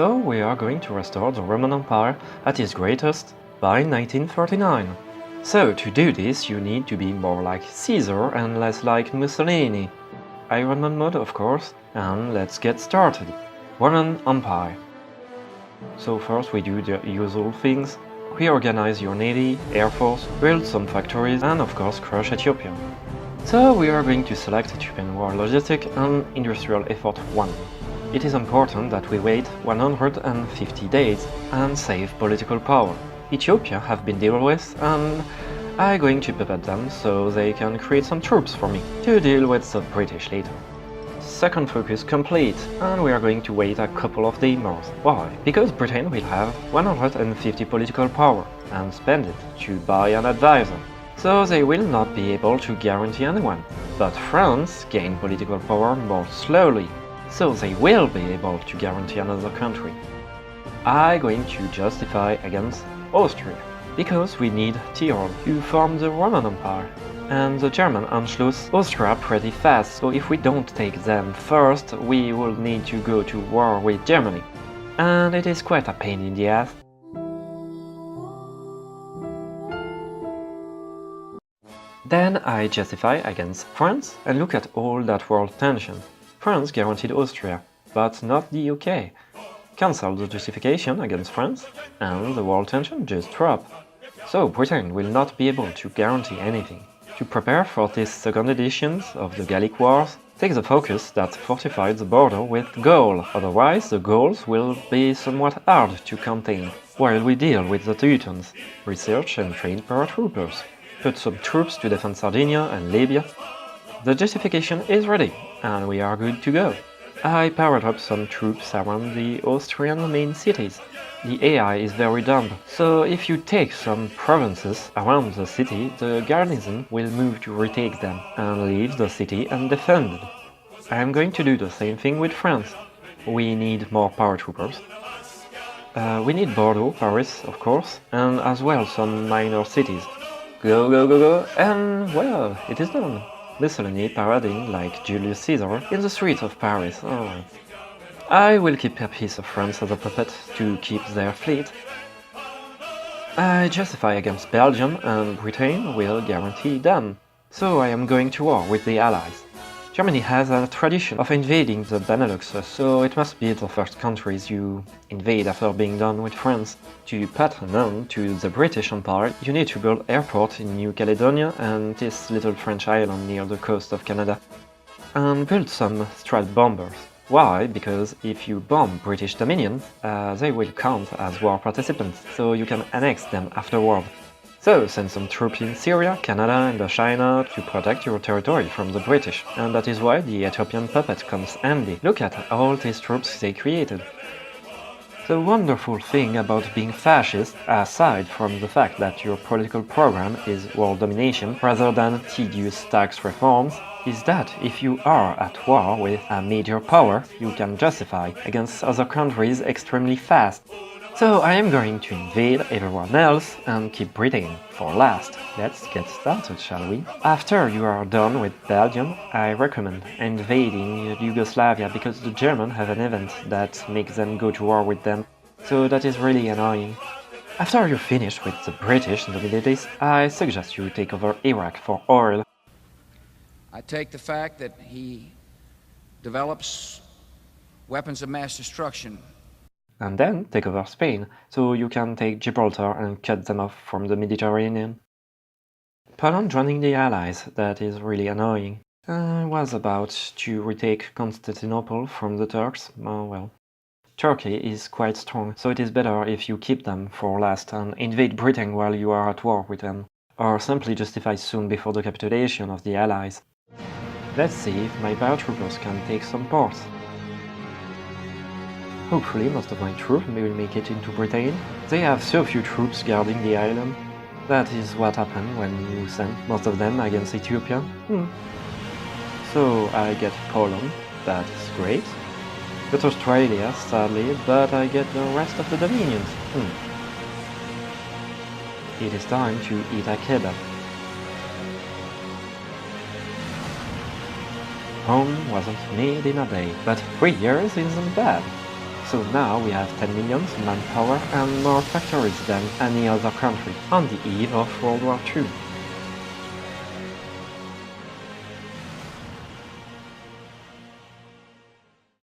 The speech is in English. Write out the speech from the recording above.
So we are going to restore the Roman Empire at its greatest by 1939. So to do this you need to be more like Caesar and less like Mussolini. Iron Man mode of course, and let's get started. Roman Empire. So first we do the usual things. Reorganize your navy, air force, build some factories and of course crush Ethiopia. So we are going to select Ethiopian War Logistic and Industrial Effort 1. It is important that we wait 150 days and save political power. Ethiopia have been dealt with and I'm going to puppet them so they can create some troops for me to deal with the British later. Second focus complete, and we are going to wait a couple of days more. Why? Because Britain will have 150 political power and spend it to buy an advisor. So they will not be able to guarantee anyone. But France gain political power more slowly, so they will be able to guarantee another country. I'm going to justify against Austria, because we need Tyrol to form the Roman Empire. And the German Anschluss Austria pretty fast, so if we don't take them first, we will need to go to war with Germany. And it is quite a pain in the ass. Then I justify against France and look at all that world tension. France guaranteed Austria, but not the UK. Cancel the justification against France, and the world tension just dropped. So Britain will not be able to guarantee anything. To prepare for this second edition of the Gallic Wars, take the focus that fortified the border with Gaul, otherwise the Gauls will be somewhat hard to contain, while we deal with the Teutons, research and train paratroopers, put some troops to defend Sardinia and Libya. The justification is ready, and we are good to go. I powered up some troops around the Austrian main cities. The AI is very dumb, so if you take some provinces around the city, the garrison will move to retake them and leave the city undefended. I am going to do the same thing with France. We need more paratroopers. We need Bordeaux, Paris, of course, and as well some minor cities. Go, go, go, go, and well, it is done. Mussolini parading like Julius Caesar in the streets of Paris. Oh. I will keep a piece of France as a puppet to keep their fleet. I justify against Belgium and Britain will guarantee them. So I am going to war with the Allies. Germany has a tradition of invading the Benelux, so it must be the first countries you invade after being done with France. To pat on to the British Empire, you need to build airport in New Caledonia and this little French island near the coast of Canada. And build some strike bombers. Why? Because if you bomb British dominions, they will count as war participants, so you can annex them afterward. So send some troops in Syria, Canada and China to protect your territory from the British, and that is why the Ethiopian puppet comes handy. Look at all these troops they created. The wonderful thing about being fascist, aside from the fact that your political program is world domination rather than tedious tax reforms, is that if you are at war with a major power, you can justify against other countries extremely fast. So I am going to invade everyone else and keep Britain for last. Let's get started, shall we? After you are done with Belgium, I recommend invading Yugoslavia because the Germans have an event that makes them go to war with them, so that is really annoying. After you're finished with the British in the Middle East, I suggest you take over Iraq for oil. I take the fact that he develops weapons of mass destruction. And then take over Spain, so you can take Gibraltar and cut them off from the Mediterranean. Poland joining the Allies, that is really annoying. I was about to retake Constantinople from the Turks, oh well. Turkey is quite strong, so it is better if you keep them for last and invade Britain while you are at war with them, or simply justify soon before the capitulation of the Allies. Let's see if my paratroopers can take some ports. Hopefully most of my troops will make it into Britain. They have so few troops guarding the island. That is what happened when you send most of them against Ethiopia. So I get Poland, that is great. Got Australia, sadly, but I get the rest of the dominions. It is time to eat a kebab. Rome wasn't made in a day, but 3 years isn't bad. So now we have 10 million manpower and more factories than any other country, on the eve of World War II.